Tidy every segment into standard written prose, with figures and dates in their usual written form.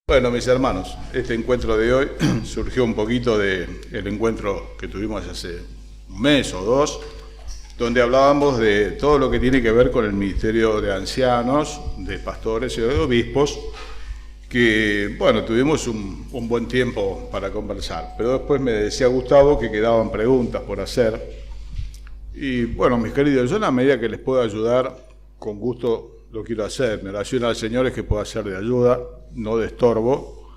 Bueno, mis hermanos, este encuentro de hoy surgió un poquito del encuentro que tuvimos hace un mes o dos, donde hablábamos de todo lo que tiene que ver con el ministerio de ancianos, de pastores y de obispos, que, bueno, tuvimos un buen tiempo para conversar, pero después me decía Gustavo que quedaban preguntas por hacer. Y, bueno, mis queridos, yo en la medida que les pueda ayudar, con gusto lo quiero hacer. Mi oración al Señor es que pueda ser de ayuda, no de estorbo.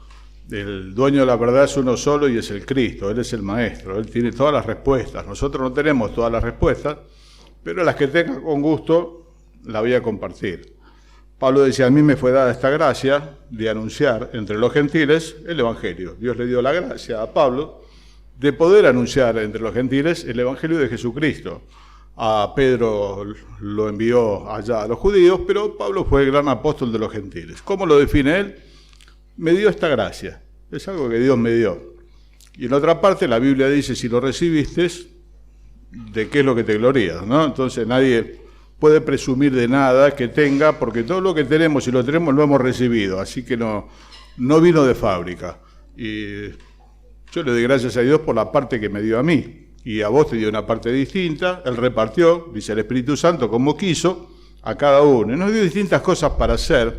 El dueño de la verdad es uno solo y es el Cristo, Él es el Maestro, Él tiene todas las respuestas. Nosotros no tenemos todas las respuestas, pero las que tenga con gusto las voy a compartir. Pablo decía, a mí me fue dada esta gracia de anunciar entre los gentiles el Evangelio. Dios le dio la gracia a Pablo de poder anunciar entre los gentiles el Evangelio de Jesucristo. A Pedro lo envió allá a los judíos, pero Pablo fue el gran apóstol de los gentiles. ¿Cómo lo define él? Me dio esta gracia. Es algo que Dios me dio. Y en otra parte la Biblia dice, si lo recibiste, ¿de qué es lo que te glorías? ¿No? Entonces nadie puede presumir de nada que tenga, porque todo lo que tenemos, si lo tenemos, lo hemos recibido. Así que no vino de fábrica. Y yo le doy gracias a Dios por la parte que me dio a mí. Y a vos te dio una parte distinta, Él repartió, dice el Espíritu Santo, como quiso, a cada uno. Y nos dio distintas cosas para hacer,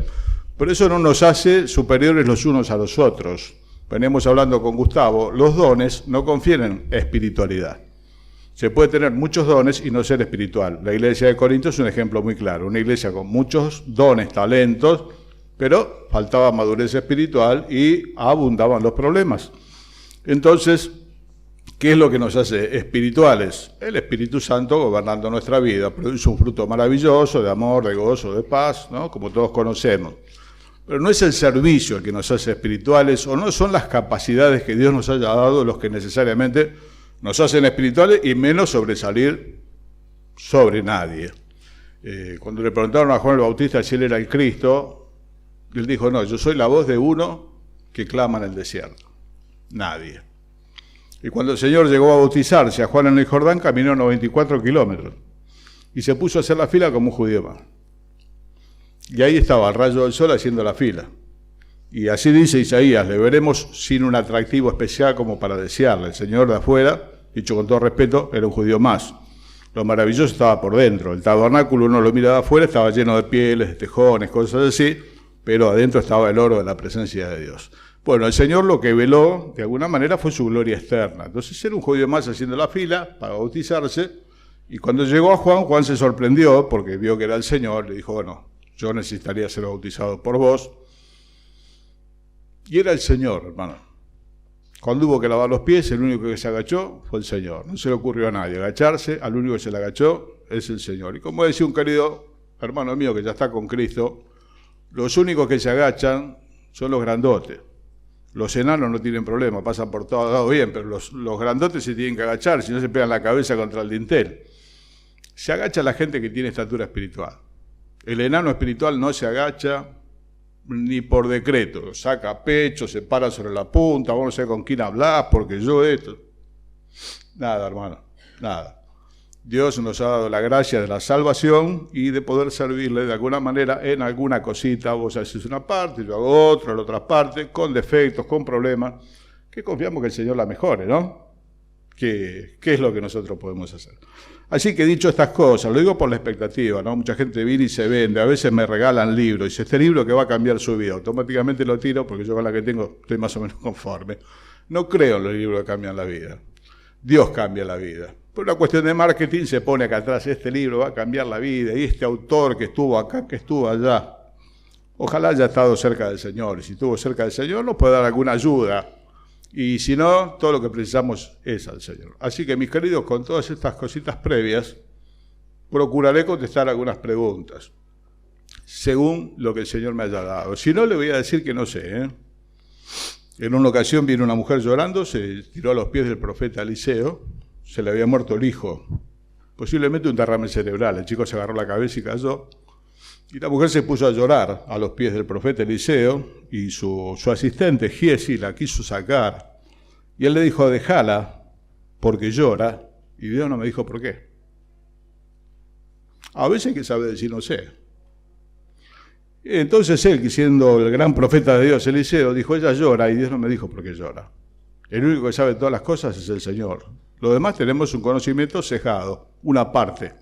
pero eso no nos hace superiores los unos a los otros. Venimos hablando con Gustavo, los dones no confieren espiritualidad. Se puede tener muchos dones y no ser espiritual. La iglesia de Corinto es un ejemplo muy claro, una iglesia con muchos dones, talentos, pero faltaba madurez espiritual y abundaban los problemas. Entonces, ¿qué es lo que nos hace espirituales? El Espíritu Santo gobernando nuestra vida. Produce un fruto maravilloso de amor, de gozo, de paz, ¿no? Como todos conocemos. Pero no es el servicio el que nos hace espirituales, o no son las capacidades que Dios nos haya dado los que necesariamente nos hacen espirituales, y menos sobresalir sobre nadie. Cuando le preguntaron a Juan el Bautista si él era el Cristo, él dijo, no, yo soy la voz de uno que clama en el desierto. Nadie. Y cuando el Señor llegó a bautizarse a Juan en el Jordán, caminó 94 kilómetros y se puso a hacer la fila como un judío más. Y ahí estaba al rayo del sol haciendo la fila. Y así dice Isaías, le veremos sin un atractivo especial como para desearle. El Señor de afuera, dicho con todo respeto, era un judío más. Lo maravilloso estaba por dentro. El tabernáculo uno lo mira de afuera, estaba lleno de pieles, de tejones, cosas así, pero adentro estaba el oro de la presencia de Dios. Bueno, el Señor lo que veló, de alguna manera, fue su gloria externa. Entonces era un judío más haciendo la fila para bautizarse, y cuando llegó a Juan, Juan se sorprendió porque vio que era el Señor, le dijo, bueno, yo necesitaría ser bautizado por vos. Y era el Señor, hermano. Cuando hubo que lavar los pies, el único que se agachó fue el Señor. No se le ocurrió a nadie agacharse, al único que se le agachó es el Señor. Y como decía un querido hermano mío que ya está con Cristo, los únicos que se agachan son los grandotes. Los enanos no tienen problema, pasan por todos lados bien, pero los grandotes se tienen que agachar, si no se pegan la cabeza contra el dintel. Se agacha la gente que tiene estatura espiritual. El enano espiritual no se agacha ni por decreto, saca pecho, se para sobre la punta, vos no sé con quién hablás, porque yo esto. Nada, hermano, nada. Dios nos ha dado la gracia de la salvación y de poder servirle de alguna manera en alguna cosita. Vos haces una parte, yo hago otra, la otra parte, con defectos, con problemas, que confiamos que el Señor la mejore, ¿no? ¿Qué es lo que nosotros podemos hacer? Así que dicho estas cosas, lo digo por la expectativa, ¿no? Mucha gente viene y se vende, a veces me regalan libros, y dice, este libro que va a cambiar su vida, automáticamente lo tiro porque yo con la que tengo estoy más o menos conforme. No creo en los libros que cambian la vida. Dios cambia la vida. Por una cuestión de marketing se pone acá atrás, este libro va a cambiar la vida, y este autor que estuvo acá, que estuvo allá. Ojalá haya estado cerca del Señor, y si estuvo cerca del Señor nos puede dar alguna ayuda. Y si no, todo lo que precisamos es al Señor. Así que, mis queridos, con todas estas cositas previas, procuraré contestar algunas preguntas, según lo que el Señor me haya dado. Si no, le voy a decir que no sé, En una ocasión vino una mujer llorando, se tiró a los pies del profeta Eliseo, se le había muerto el hijo, posiblemente un derrame cerebral. El chico se agarró la cabeza y cayó. Y la mujer se puso a llorar a los pies del profeta Eliseo, y su asistente Giesi la quiso sacar. Y él le dijo, déjala, porque llora. Y Dios no me dijo por qué. A veces hay que saber decir no sé. Entonces él, siendo el gran profeta de Dios, Eliseo, dijo, ella llora, y Dios no me dijo por qué llora. El único que sabe todas las cosas es el Señor. Los demás tenemos un conocimiento cejado, una parte.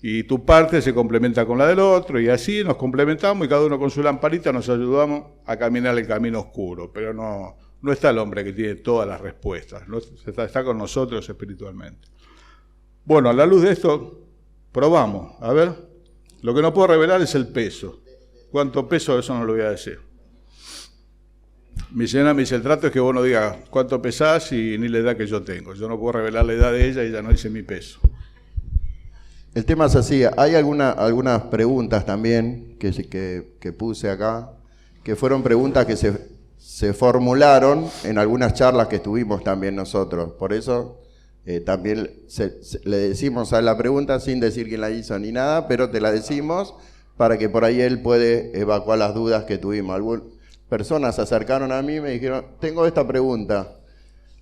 Y tu parte se complementa con la del otro, y así nos complementamos, y cada uno con su lamparita nos ayudamos a caminar el camino oscuro. Pero no está el hombre que tiene todas las respuestas, no está con nosotros espiritualmente. Bueno, a la luz de esto, probamos. A ver, lo que no puedo revelar es el peso. ¿Cuánto peso? Eso no lo voy a decir. Mi señora me dice, el trato es que vos no digas cuánto pesás y ni la edad que yo tengo. Yo no puedo revelar la edad de ella y ella no dice mi peso. El tema es así, hay algunas preguntas también que puse acá, que fueron preguntas que se formularon en algunas charlas que tuvimos también nosotros. Por eso también le decimos a la pregunta sin decir quién la hizo ni nada, pero te la decimos para que por ahí él puede evacuar las dudas que tuvimos. Algunas personas se acercaron a mí y me dijeron, tengo esta pregunta.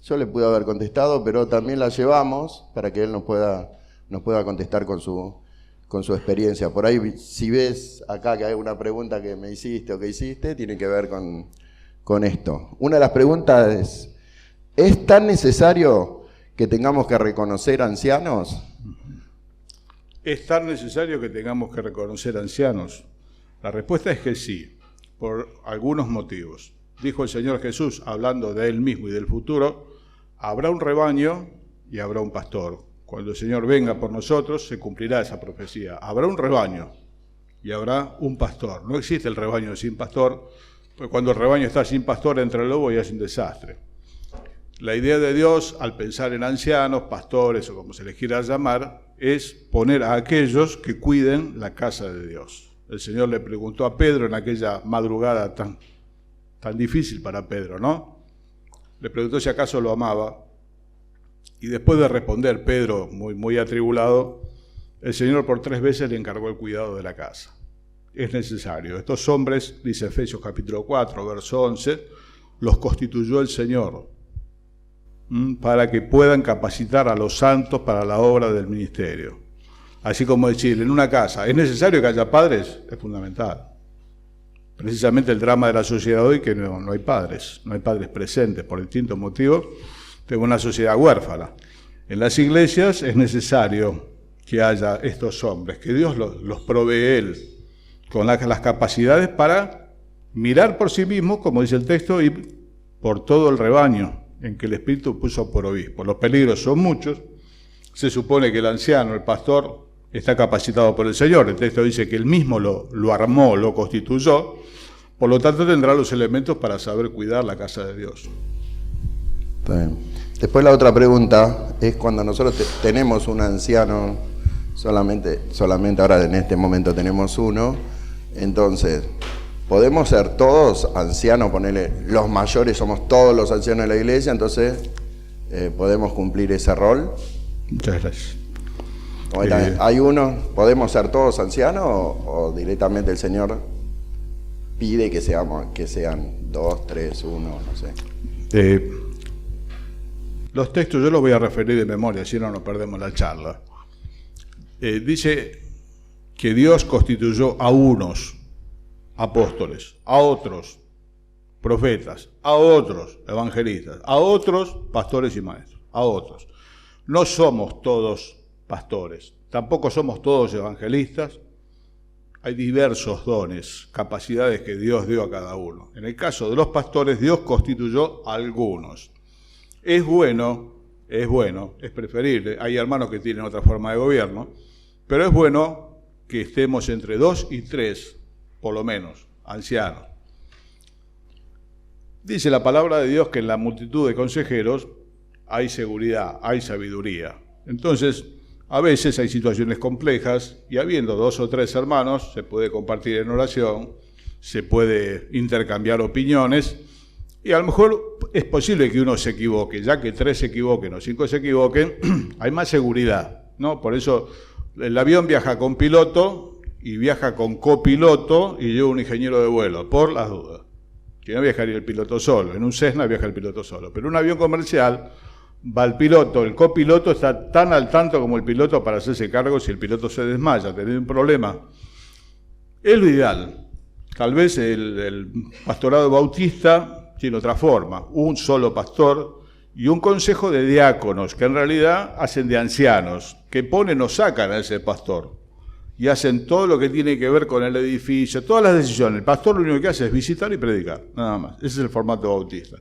Yo le pude haber contestado, pero también la llevamos para que él nos pueda contestar con su experiencia. Por ahí, si ves acá que hay una pregunta que me hiciste o que hiciste, tiene que ver con esto. Una de las preguntas ¿es tan necesario que tengamos que reconocer ancianos? ¿Es tan necesario que tengamos que reconocer ancianos? La respuesta es que sí, por algunos motivos. Dijo el Señor Jesús, hablando de Él mismo y del futuro, habrá un rebaño y habrá un pastor. Cuando el Señor venga por nosotros, se cumplirá esa profecía. Habrá un rebaño y habrá un pastor. No existe el rebaño sin pastor, porque cuando el rebaño está sin pastor, entra el lobo y es un desastre. La idea de Dios, al pensar en ancianos, pastores o como se les quiera llamar, es poner a aquellos que cuiden la casa de Dios. El Señor le preguntó a Pedro en aquella madrugada tan difícil para Pedro, ¿no? Le preguntó si acaso lo amaba. Y después de responder Pedro, muy atribulado, el Señor por 3 veces le encargó el cuidado de la casa. Es necesario. Estos hombres, dice Efesios capítulo 4, verso 11, los constituyó el Señor para que puedan capacitar a los santos para la obra del ministerio. Así como decir, en una casa, ¿es necesario que haya padres? Es fundamental. Precisamente el drama de la sociedad hoy que no hay padres presentes por distintos motivos. Tengo una sociedad huérfana. En las iglesias es necesario que haya estos hombres, que Dios los provee Él, con las capacidades para mirar por sí mismo, como dice el texto, y por todo el rebaño en que el Espíritu puso por obispo. Los peligros son muchos. Se supone que el anciano, el pastor, está capacitado por el Señor. El texto dice que Él mismo lo armó, lo constituyó. Por lo tanto, tendrá los elementos para saber cuidar la casa de Dios. Está bien. Después la otra pregunta es cuando nosotros tenemos un anciano, solamente ahora en este momento tenemos uno, entonces, ¿podemos ser todos ancianos? Ponerle, los mayores somos todos los ancianos de la iglesia, entonces ¿podemos cumplir ese rol? Muchas gracias. ¿Hay uno, podemos ser todos ancianos o directamente el Señor pide que sean 2, 3, 1, no sé? Los textos yo los voy a referir de memoria, si no nos perdemos la charla. Dice que Dios constituyó a unos apóstoles, a otros profetas, a otros evangelistas, a otros pastores y maestros, a otros. No somos todos pastores, tampoco somos todos evangelistas. Hay diversos dones, capacidades que Dios dio a cada uno. En el caso de los pastores, Dios constituyó a algunos. Es bueno, es preferible. Hay hermanos que tienen otra forma de gobierno, pero es bueno que estemos entre 2 y 3, por lo menos, ancianos. Dice la palabra de Dios que en la multitud de consejeros hay seguridad, hay sabiduría. Entonces, a veces hay situaciones complejas y habiendo 2 o 3 hermanos, se puede compartir en oración, se puede intercambiar opiniones y a lo mejor es posible que uno se equivoque, ya que 3 se equivoquen o 5 se equivoquen, hay más seguridad, ¿no? Por eso el avión viaja con piloto y viaja con copiloto y lleva un ingeniero de vuelo, por las dudas. Que no viajaría el piloto solo, en un Cessna viaja el piloto solo, pero en un avión comercial va el piloto, el copiloto está tan al tanto como el piloto para hacerse cargo si el piloto se desmaya, tener un problema. Es lo ideal, Tal vez el pastorado bautista tiene otra forma, un solo pastor y un consejo de diáconos, que en realidad hacen de ancianos, que ponen o sacan a ese pastor y hacen todo lo que tiene que ver con el edificio, todas las decisiones. El pastor lo único que hace es visitar y predicar, nada más. Ese es el formato bautista.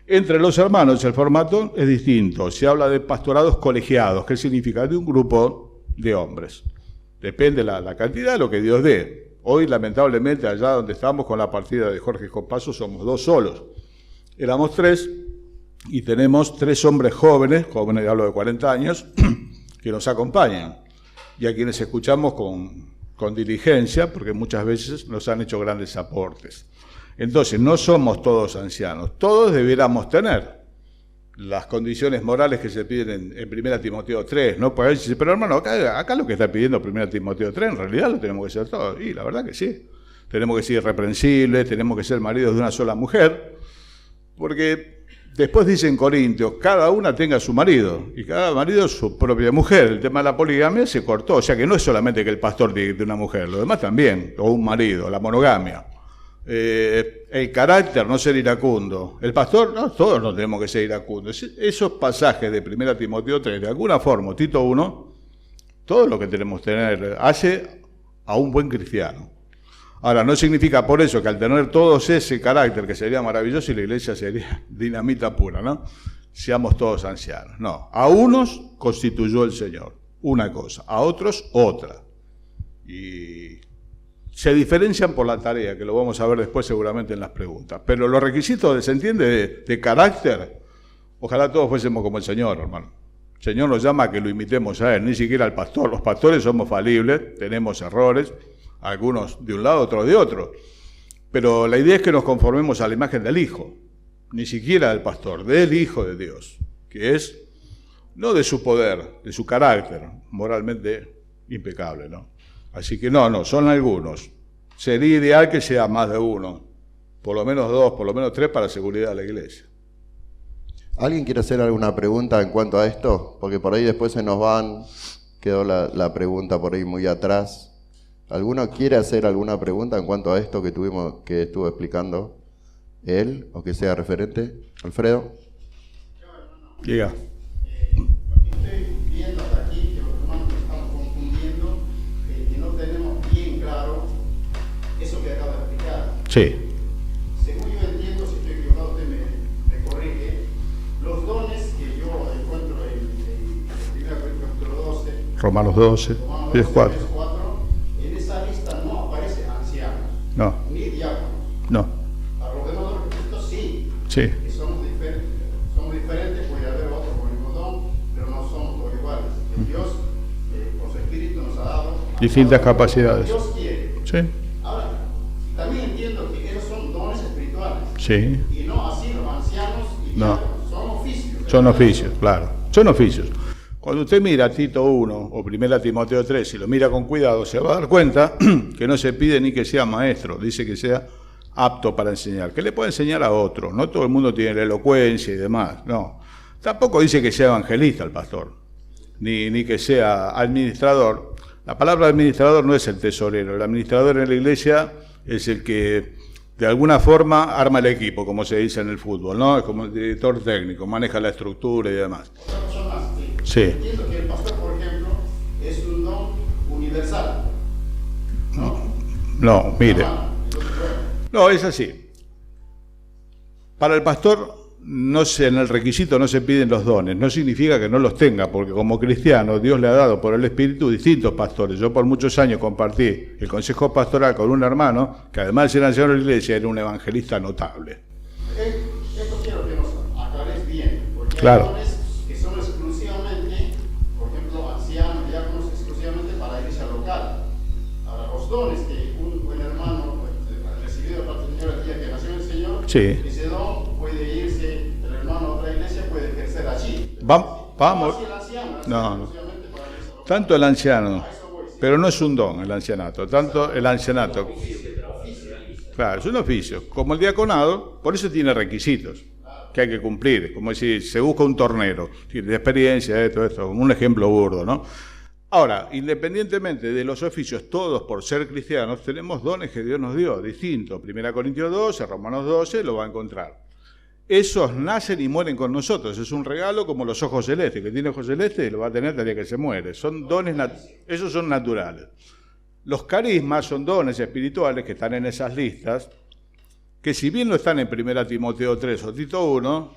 Entre los hermanos el formato es distinto. Se habla de pastorados colegiados, que significa de un grupo de hombres. Depende la cantidad de lo que Dios dé. Hoy, lamentablemente, allá donde estamos con la partida de Jorge Copazo, somos 2 solos. Éramos 3 y tenemos 3 hombres jóvenes, hablo de 40 años, que nos acompañan y a quienes escuchamos con diligencia, porque muchas veces nos han hecho grandes aportes. Entonces, no somos todos ancianos, todos debiéramos tener las condiciones morales que se piden en 1 Timoteo 3, ¿no? Porque a veces dice, pero hermano, acá lo que está pidiendo 1 Timoteo 3, en realidad lo tenemos que ser todos. Y la verdad que sí. Tenemos que ser irreprensibles, tenemos que ser maridos de una sola mujer, porque después dice en Corintios, cada una tenga su marido, y cada marido su propia mujer. El tema de la poligamia se cortó, o sea que no es solamente que el pastor tiene una mujer, lo demás también, o un marido, la monogamia. El carácter, no ser iracundo. El pastor, no, todos no tenemos que ser iracundos. Esos pasajes de 1 Timoteo 3, de alguna forma, Tito 1, todo lo que tenemos que tener hace a un buen cristiano. Ahora, no significa por eso que al tener todos ese carácter, que sería maravilloso y la iglesia sería dinamita pura, ¿no? Seamos todos ancianos. No, a unos constituyó el Señor una cosa, a otros otra. Y se diferencian por la tarea, que lo vamos a ver después seguramente en las preguntas. Pero los requisitos, ¿se entiende?, de carácter, ojalá todos fuésemos como el Señor, hermano. El Señor nos llama a que lo imitemos a Él, ni siquiera al pastor. Los pastores somos falibles, tenemos errores, algunos de un lado, otros de otro. Pero la idea es que nos conformemos a la imagen del Hijo, ni siquiera del pastor, del Hijo de Dios, que es, no de su poder, de su carácter, moralmente impecable, ¿no? Así que no, son algunos. Sería ideal que sea más de uno, por lo menos 2, por lo menos 3 para seguridad de la iglesia. ¿Alguien quiere hacer alguna pregunta en cuanto a esto? Porque por ahí después se nos quedó la pregunta por ahí muy atrás. ¿Alguno quiere hacer alguna pregunta en cuanto a esto que estuvo explicando él, o que sea referente? Alfredo. Diga. Estoy viendo hasta aquí que los hermanos estamos confundiendo, que no tenemos bien claro eso que acaba de explicar. Sí. Según yo entiendo, si estoy equivocado, usted me corrige, los dones que yo encuentro en 1 Corintios capítulo 12, Romanos 12, 4. en esa lista no aparece ancianos, No. ni diáconos. No. A los demás dones de Cristo sí, Sí. que somos diferentes, puede haber otros con el mismo don, pero no somos todos iguales. Dios, con su Espíritu, nos ha dado Distintas capacidades. Dios quiere. Sí. Ahora, también entiendo que esos son dones espirituales. Sí. Y no así los ancianos y No. diáconos, son oficios. Son oficios, claro. Son oficios. Cuando usted mira Tito 1 o 1 Timoteo 3 y lo mira con cuidado, se va a dar cuenta que no se pide ni que sea maestro, dice que sea apto para enseñar, que le pueda enseñar a otro. No todo el mundo tiene la elocuencia y demás, no. Tampoco dice que sea evangelista el pastor, ni que sea administrador. La palabra administrador no es el tesorero, el administrador en la iglesia es el que de alguna forma arma el equipo, como se dice en el fútbol, ¿no? Es como el director técnico, maneja la estructura y demás. Otra cosa más, Sí. entiendo que el pastor, por ejemplo, es un don universal. No, mire. No, es así. Para el pastor, en el requisito no se piden los dones, no significa que no los tenga, porque como cristiano Dios le ha dado por el Espíritu distintos pastores. Yo por muchos años compartí el consejo pastoral con un hermano que además de ser anciano de la iglesia era un evangelista notable. Esto quiero que nos aclares bien, porque Claro. hay dones que son exclusivamente, por ejemplo, ancianos, diáconos, exclusivamente para la iglesia local. Ahora, los dones que un buen hermano recibido de parte del Señor el día que nació el Señor, Sí. ese don puede irse el hermano a otra iglesia, puede ejercer allí. Vamos. Así el anciano, No. exclusivamente para la iglesia local. Tanto el anciano, pero no es un don el ancianato, tanto el ancianato. Claro, es un oficio, como el diaconado, por eso tiene requisitos que hay que cumplir, como si se busca un tornero, de experiencia, esto, un ejemplo burdo, ¿no? Ahora, independientemente de los oficios, todos por ser cristianos tenemos dones que Dios nos dio, distintos. 1 Corintios 12, Romanos 12, lo va a encontrar. Esos nacen y mueren con nosotros, es un regalo como los ojos celestes, que tiene ojos celestes lo va a tener hasta el día que se muere. Son dones, esos son naturales. Los carismas son dones espirituales que están en esas listas, que si bien no están en 1 Timoteo 3 o Tito 1,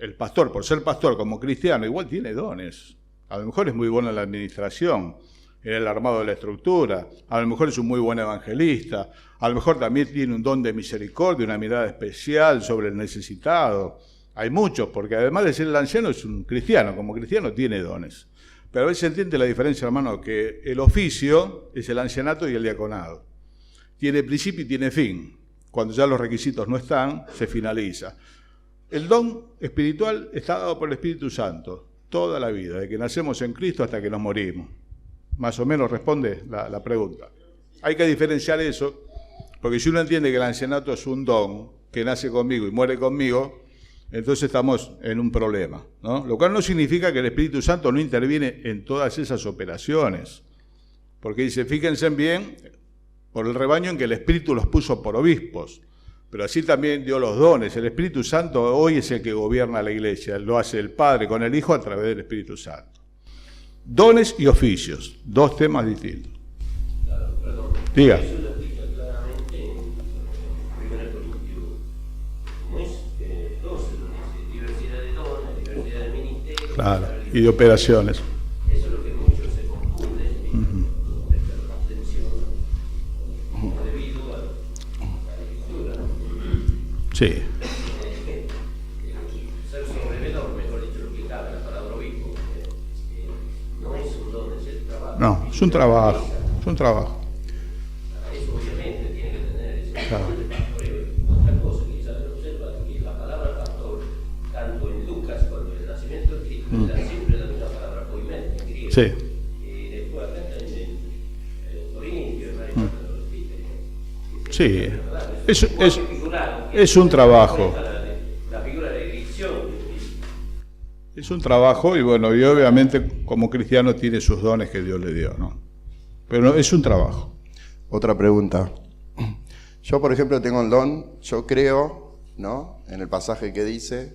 el pastor, por ser pastor como cristiano, igual tiene dones. A lo mejor es muy bueno en la administración, en el armado de la estructura, a lo mejor es un muy buen evangelista, a lo mejor también tiene un don de misericordia, una mirada especial sobre el necesitado. Hay muchos, porque además de ser el anciano es un cristiano, como cristiano tiene dones. Pero a veces se entiende la diferencia, hermano, que el oficio es el ancianato y el diaconado. Tiene principio y tiene fin. Cuando ya los requisitos no están, se finaliza. El don espiritual está dado por el Espíritu Santo toda la vida, de que nacemos en Cristo hasta que nos morimos. Más o menos responde la pregunta. Hay que diferenciar eso, porque si uno entiende que el ancianato es un don que nace conmigo y muere conmigo, entonces estamos en un problema, ¿no? Lo cual no significa que el Espíritu Santo no interviene en todas esas operaciones, porque dice, fíjense bien, por el rebaño en que el Espíritu los puso por obispos, pero así también dio los dones. El Espíritu Santo hoy es el que gobierna la iglesia, lo hace el Padre con el Hijo a través del Espíritu Santo. Dones y oficios, dos temas distintos. Claro, perdón. Diga. Eso lo explica claramente en 1 Corintios. ¿Cómo es? 12 lo dice, diversidad de dones, diversidad de ministerios. Claro, y de operaciones. Eso es lo que muchos se confunden y prestan atención debido a la escritura. Sí. Ser sobrevenor, mejor dicho, lo que cabe la palabra obispo, no es un don, es el trabajo. No, es un trabajo, es un trabajo. Eso obviamente tiene que tener ese Claro. rol de pastoreo. Otra cosa que Isabel observa es que la palabra pastor, tanto en Lucas cuando en el nacimiento de Cristo, era siempre la misma palabra, poimen, en griego. Sí. Y después acá en Corintios, en varias partes de los Epítetos. Sí, es un trabajo. La figura de edición. Es un trabajo y bueno, y obviamente como cristiano tiene sus dones que Dios le dio, ¿no? Pero no, es un trabajo. Otra pregunta. Yo, por ejemplo, tengo el don, yo creo, ¿no? En el pasaje que dice,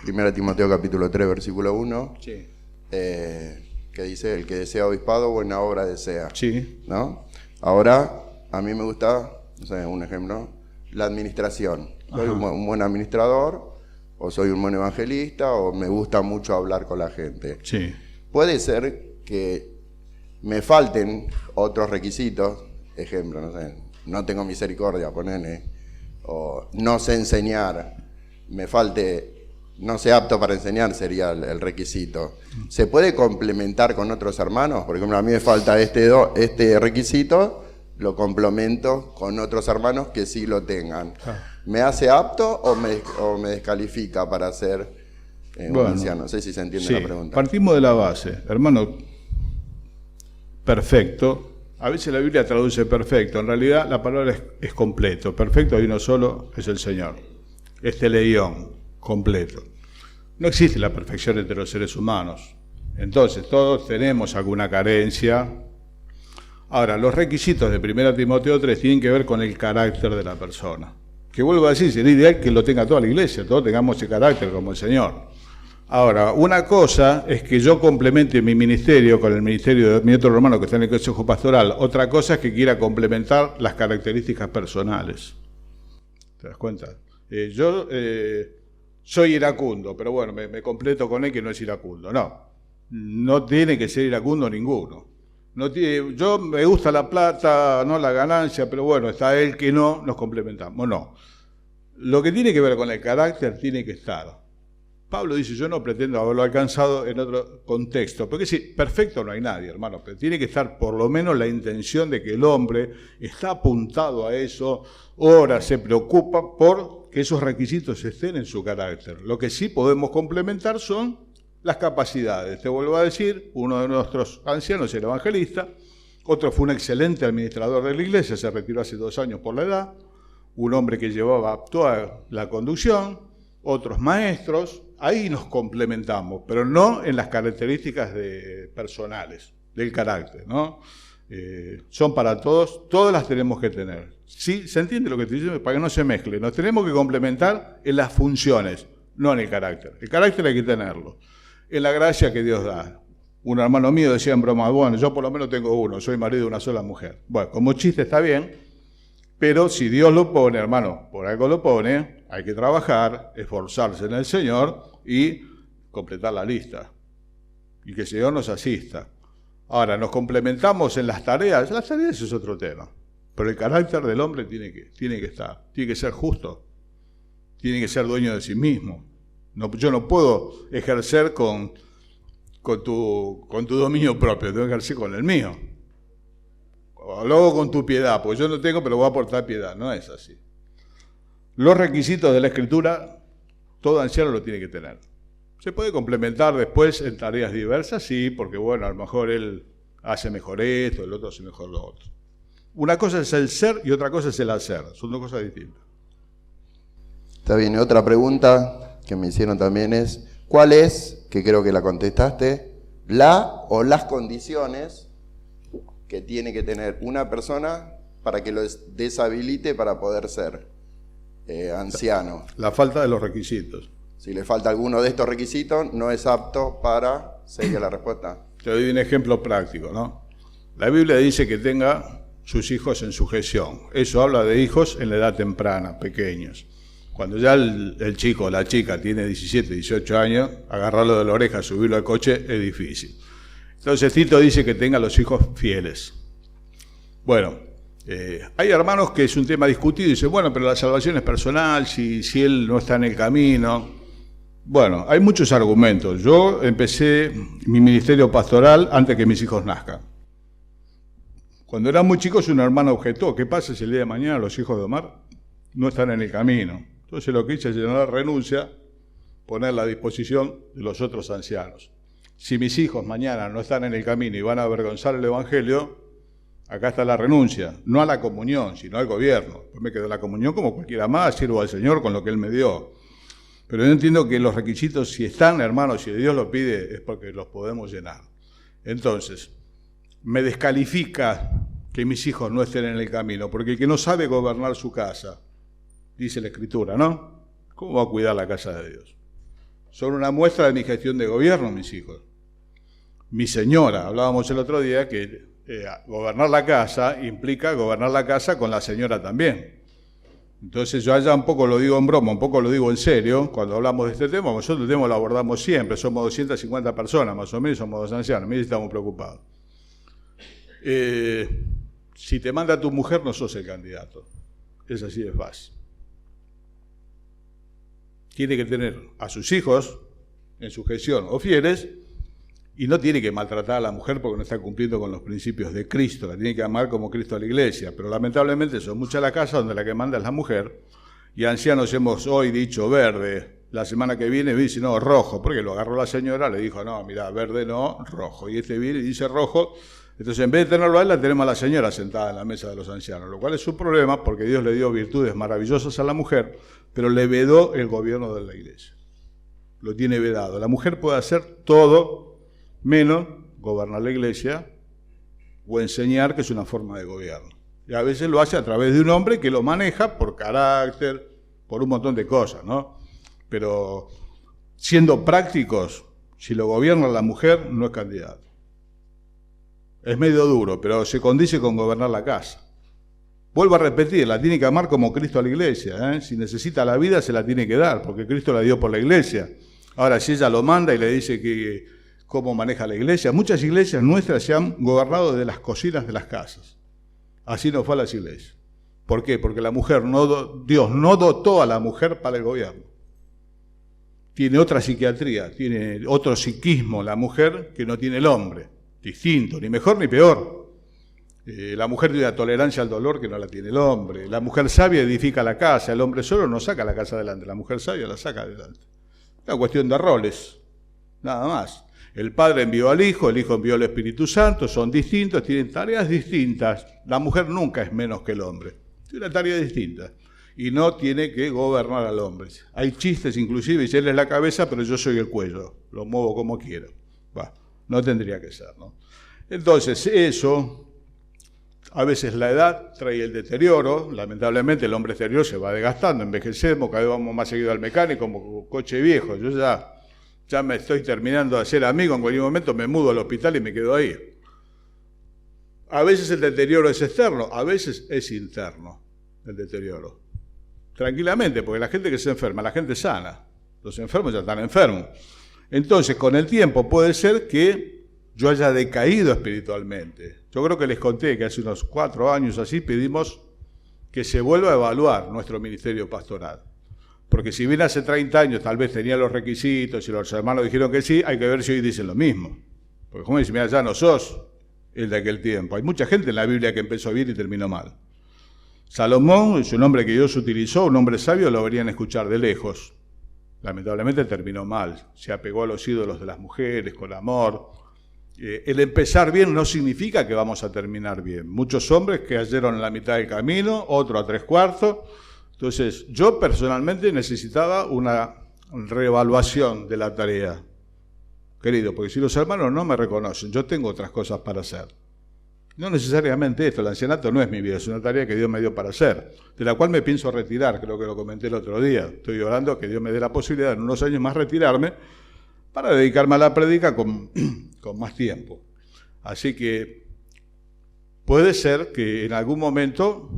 1 Timoteo capítulo 3, versículo 1, Sí. que dice, el que desea obispado, buena obra desea. Sí. ¿No? Ahora, a mí me gusta, no sé, un ejemplo, la administración. Soy un buen administrador, o soy un buen evangelista, o me gusta mucho hablar con la gente. Sí. Puede ser que me falten otros requisitos, ejemplo, no sé, no tengo misericordia, ponele, o no sé enseñar, me falte, no sé apto para enseñar sería el requisito. ¿Se puede complementar con otros hermanos? Por ejemplo, a mí me falta este requisito, lo complemento con otros hermanos que sí lo tengan. ¿Me hace apto o me descalifica para ser un anciano? No sé si se entiende Sí. la pregunta. Partimos de la base, hermano, perfecto. A veces la Biblia traduce perfecto, en realidad la palabra es completo. Perfecto hay uno solo, es el Señor. Es teleión, completo. No existe la perfección entre los seres humanos. Entonces, todos tenemos alguna carencia. Ahora, los requisitos de 1 Timoteo 3 tienen que ver con el carácter de la persona. Que vuelvo a decir, sería ideal que lo tenga toda la iglesia, todos tengamos ese carácter como el Señor. Ahora, una cosa es que yo complemente mi ministerio con el ministerio de mi otro hermano que está en el Consejo Pastoral. Otra cosa es que quiera complementar las características personales. ¿Te das cuenta? Yo soy iracundo, pero bueno, me completo con él que no es iracundo. No tiene que ser iracundo ninguno. Yo me gusta la plata, no la ganancia, pero bueno, está él que no, nos complementamos. No. Lo que tiene que ver con el carácter tiene que estar. Pablo dice, yo no pretendo haberlo alcanzado en otro contexto, porque sí, perfecto no hay nadie, hermano, pero tiene que estar por lo menos la intención de que el hombre está apuntado a eso, ora, se preocupa por que esos requisitos estén en su carácter. Lo que sí podemos complementar son las capacidades. Te vuelvo a decir, uno de nuestros ancianos era evangelista, otro fue un excelente administrador de la iglesia, se retiró hace 2 años por la edad, un hombre que llevaba toda la conducción, otros maestros. Ahí nos complementamos, pero no en las características personales. del carácter, ¿no? Son para todos, todas las tenemos que tener. ¿Sí? ¿Se entiende lo que estoy diciendo? Para que no se mezcle. Nos tenemos que complementar en las funciones, no en el carácter. El carácter hay que tenerlo. En la gracia que Dios da. Un hermano mío decía en broma, bueno, yo por lo menos tengo uno, soy marido de una sola mujer. Bueno, como chiste está bien, pero si Dios lo pone, hermano, por algo lo pone, hay que trabajar, esforzarse en el Señor y completar la lista. Y que el Señor nos asista. Ahora, nos complementamos en las tareas es otro tema. Pero el carácter del hombre tiene que estar, tiene que ser justo, tiene que ser dueño de sí mismo. No, yo no puedo ejercer con tu dominio propio, tengo que ejercer con el mío. O luego con tu piedad, porque yo no tengo, pero voy a aportar piedad. No es así. Los requisitos de la Escritura, todo anciano lo tiene que tener. ¿Se puede complementar después en tareas diversas? Sí, porque bueno, a lo mejor él hace mejor esto, el otro hace mejor lo otro. Una cosa es el ser y otra cosa es el hacer. Son dos cosas distintas. Está bien, y otra pregunta que me hicieron también es, ¿cuál es, que creo que la contestaste, la o las condiciones que tiene que tener una persona para que lo deshabilite para poder ser anciano? La falta de los requisitos. Si le falta alguno de estos requisitos, no es apto para, sería la respuesta. Te doy un ejemplo práctico, ¿no? La Biblia dice que tenga sus hijos en sujeción. Eso habla de hijos en la edad temprana, pequeños. Cuando ya el chico o la chica tiene 17, 18 años, agarrarlo de la oreja, subirlo al coche, es difícil. Entonces Tito dice que tenga los hijos fieles. Bueno, hay hermanos que es un tema discutido y dicen, bueno, pero la salvación es personal, si él no está en el camino. Bueno, hay muchos argumentos. Yo empecé mi ministerio pastoral antes que mis hijos nazcan. Cuando eran muy chicos, un hermano objetó, ¿qué pasa si el día de mañana los hijos de Omar no están en el camino? Entonces lo que hice es llenar la renuncia, ponerla a disposición de los otros ancianos. Si mis hijos mañana no están en el camino y van a avergonzar el Evangelio, acá está la renuncia, no a la comunión, sino al gobierno. Pues me quedo la comunión como cualquiera más, sirvo al Señor con lo que Él me dio. Pero yo entiendo que los requisitos, si están, hermanos, si Dios los pide, es porque los podemos llenar. Entonces, me descalifica que mis hijos no estén en el camino, porque el que no sabe gobernar su casa, dice la Escritura, ¿no? ¿Cómo va a cuidar la casa de Dios? Son una muestra de mi gestión de gobierno, mis hijos. Mi señora, hablábamos el otro día que gobernar la casa implica gobernar la casa con la señora también. Entonces yo allá un poco lo digo en broma, un poco lo digo en serio, cuando hablamos de este tema, nosotros el tema lo abordamos siempre, somos 250 personas más o menos, somos dos ancianos, mira, estamos preocupados. Si te manda tu mujer, no sos el candidato. Es así de fácil. Tiene que tener a sus hijos en sujeción o fieles y no tiene que maltratar a la mujer porque no está cumpliendo con los principios de Cristo. La tiene que amar como Cristo a la iglesia. Pero lamentablemente son muchas las casas donde la que manda es la mujer y ancianos hemos hoy dicho verde. La semana que viene dice no, rojo, porque lo agarró la señora, le dijo no, mira, verde no, rojo. Y este viene y dice rojo. Entonces, en vez de tenerlo a él, la tenemos a la señora sentada en la mesa de los ancianos, lo cual es un problema porque Dios le dio virtudes maravillosas a la mujer, pero le vedó el gobierno de la iglesia. Lo tiene vedado. La mujer puede hacer todo menos gobernar la iglesia o enseñar, que es una forma de gobierno. Y a veces lo hace a través de un hombre que lo maneja por carácter, por un montón de cosas, ¿no? Pero siendo prácticos, si lo gobierna la mujer, no es candidato. Es medio duro, pero se condice con gobernar la casa. Vuelvo a repetir, la tiene que amar como Cristo a la iglesia, ¿eh? Si necesita la vida, se la tiene que dar, porque Cristo la dio por la iglesia. Ahora, si ella lo manda y le dice que cómo maneja la iglesia, muchas iglesias nuestras se han gobernado de las cocinas de las casas. Así no fue a las iglesias. ¿Por qué? Porque la mujer Dios no dotó a la mujer para el gobierno. Tiene otra psiquiatría, tiene otro psiquismo la mujer que no tiene el hombre. Distinto, ni mejor ni peor. La mujer tiene una tolerancia al dolor que no la tiene el hombre. La mujer sabia edifica la casa, el hombre solo no saca la casa adelante, la mujer sabia la saca adelante. Es una cuestión de roles, nada más. El Padre envió al Hijo, el Hijo envió al Espíritu Santo, son distintos, tienen tareas distintas. La mujer nunca es menos que el hombre, tiene una tarea distinta. Y no tiene que gobernar al hombre. Hay chistes inclusive, dice él es la cabeza, pero yo soy el cuello, lo muevo como quiero. No tendría que ser, ¿no? Entonces, eso, a veces la edad trae el deterioro, lamentablemente el hombre exterior se va desgastando, envejecemos, cada vez vamos más seguido al mecánico como coche viejo. Yo ya me estoy terminando de hacer amigo, en cualquier momento me mudo al hospital y me quedo ahí. A veces el deterioro es externo, a veces es interno el deterioro. Tranquilamente, porque la gente que se enferma, la gente sana, los enfermos ya están enfermos. Entonces, con el tiempo puede ser que yo haya decaído espiritualmente. Yo creo que les conté que hace unos 4 años así pedimos que se vuelva a evaluar nuestro ministerio pastoral. Porque si bien hace 30 años tal vez tenía los requisitos y los hermanos dijeron que sí, hay que ver si hoy dicen lo mismo. Porque como dicen, mira, ya no sos el de aquel tiempo. Hay mucha gente en la Biblia que empezó bien y terminó mal. Salomón es un hombre que Dios utilizó, un hombre sabio, lo deberían escuchar de lejos. Lamentablemente terminó mal. Se apegó a los ídolos de las mujeres con amor. El empezar bien no significa que vamos a terminar bien. Muchos hombres que cayeron en la mitad del camino, otro a 3/4. Entonces, yo personalmente necesitaba una reevaluación de la tarea, querido, porque si los hermanos no me reconocen, yo tengo otras cosas para hacer. No necesariamente esto, el ancianato no es mi vida, es una tarea que Dios me dio para hacer, de la cual me pienso retirar, creo que lo comenté el otro día. Estoy orando que Dios me dé la posibilidad en unos años más retirarme para dedicarme a la prédica con más tiempo. Así que puede ser que en algún momento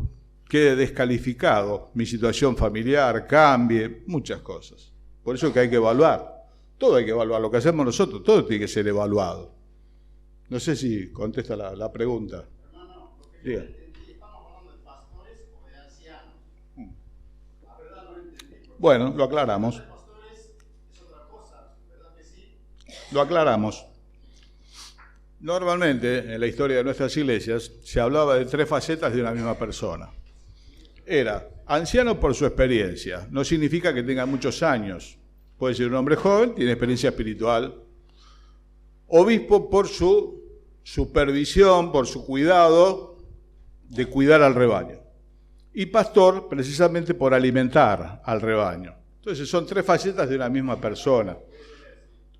quede descalificado, mi situación familiar cambie, muchas cosas. Por eso que hay que evaluar, todo hay que evaluar, lo que hacemos nosotros, todo tiene que ser evaluado. No sé si contesta la pregunta. Hermano, lo que Diga. yo entendí, ¿estamos hablando de pastores o de ancianos? La verdad no entendí. Bueno, lo aclaramos. De pastores es otra cosa, ¿verdad que sí? Lo aclaramos. Normalmente, en la historia de nuestras iglesias, se hablaba de 3 facetas de una misma persona. Era anciano por su experiencia, no significa que tenga muchos años. Puede ser un hombre joven, tiene experiencia espiritual. Obispo por su supervisión, por su cuidado de cuidar al rebaño. Y pastor precisamente por alimentar al rebaño. Entonces son 3 facetas de una misma persona.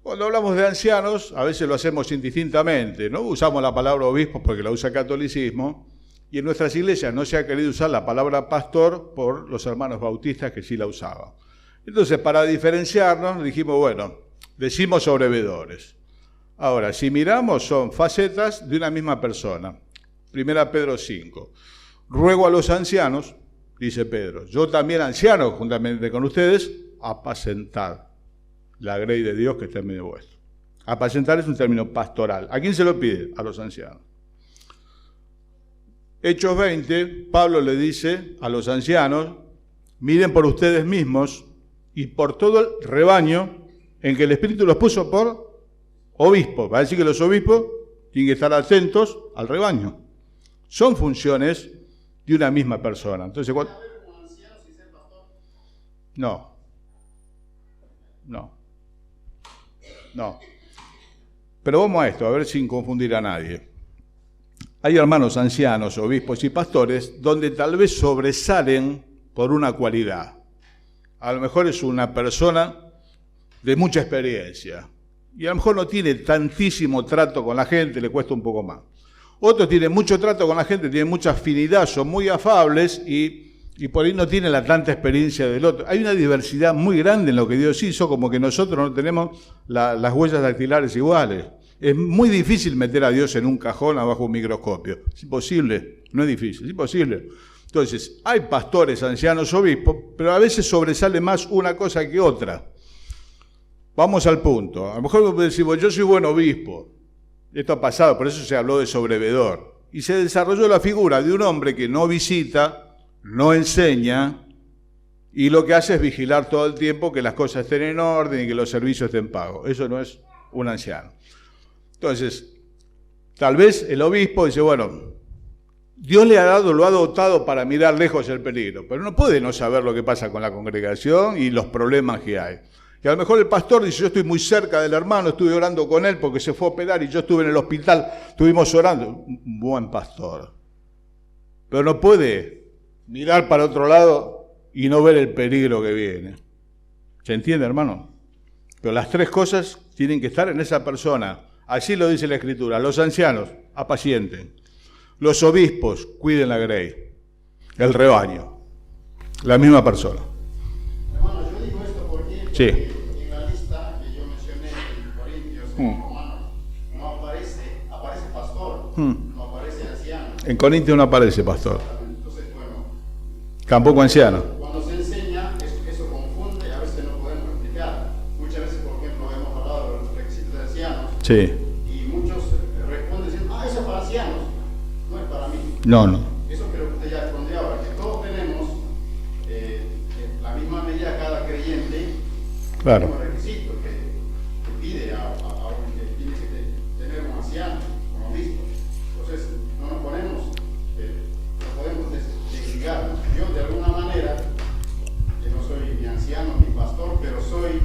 Cuando hablamos de ancianos, a veces lo hacemos indistintamente, ¿no? Usamos la palabra obispo porque la usa el catolicismo, y en nuestras iglesias no se ha querido usar la palabra pastor por los hermanos bautistas que sí la usaban. Entonces, para diferenciarnos, dijimos, bueno, decimos sobrevedores. Ahora, si miramos, son facetas de una misma persona. 1 Pedro 5. Ruego a los ancianos, dice Pedro, yo también anciano, juntamente con ustedes, apacentar la grey de Dios que está en medio vuestro. Apacentar es un término pastoral. ¿A quién se lo pide? A los ancianos. Hechos 20, Pablo le dice a los ancianos, miren por ustedes mismos y por todo el rebaño en que el Espíritu los puso por obispos. Va a decir que los obispos tienen que estar atentos al rebaño. Son funciones de una misma persona. Entonces, ¿cuál? No. Pero vamos a esto, a ver sin confundir a nadie. Hay hermanos ancianos, obispos y pastores, donde tal vez sobresalen por una cualidad. A lo mejor es una persona de mucha experiencia y a lo mejor no tiene tantísimo trato con la gente, le cuesta un poco más. Otros tienen mucho trato con la gente, tienen mucha afinidad, son muy afables y por ahí no tienen la tanta experiencia del otro. Hay una diversidad muy grande en lo que Dios hizo, como que nosotros no tenemos las huellas dactilares iguales. Es muy difícil meter a Dios en un cajón abajo un microscopio. Es imposible, no es difícil, es imposible. Entonces, hay pastores, ancianos, obispos, pero a veces sobresale más una cosa que otra. Vamos al punto. A lo mejor decimos, yo soy buen obispo. Esto ha pasado, por eso se habló de sobrevedor. Y se desarrolló la figura de un hombre que no visita, no enseña, y lo que hace es vigilar todo el tiempo que las cosas estén en orden y que los servicios estén pagos. Eso no es un anciano. Entonces, tal vez el obispo dice, bueno, Dios le ha dado, lo ha dotado para mirar lejos el peligro, pero no puede no saber lo que pasa con la congregación y los problemas que hay. Y a lo mejor el pastor dice, yo estoy muy cerca del hermano, estuve orando con él porque se fue a operar y yo estuve en el hospital, estuvimos orando. Un buen pastor. Pero no puede mirar para otro lado y no ver el peligro que viene. ¿Se entiende, hermano? Pero las 3 cosas tienen que estar en esa persona. Así lo dice la Escritura. Los ancianos, apacienten. Los obispos, cuiden la grey, el rebaño. La misma persona. Hermano, yo digo esto porque Sí. en la lista que yo mencioné en Corintios, en Romanos, no aparece pastor, no aparece anciano. En Corintios no aparece pastor, Entonces, bueno, tampoco anciano. cuando se enseña, eso confunde y a veces no podemos explicar. Muchas veces, por ejemplo, hemos hablado de los requisitos de ancianos Sí, y muchos responden diciendo, eso es para ancianos, no es para mí. no. Eso creo que usted ya respondió ahora, que todos tenemos la misma medida cada creyente, Claro. como requisito que pide a un que tiene que tener un anciano, un obispo. Entonces, no nos ponemos, no podemos desligarnos. Yo, de alguna manera, que no soy ni anciano ni pastor, pero soy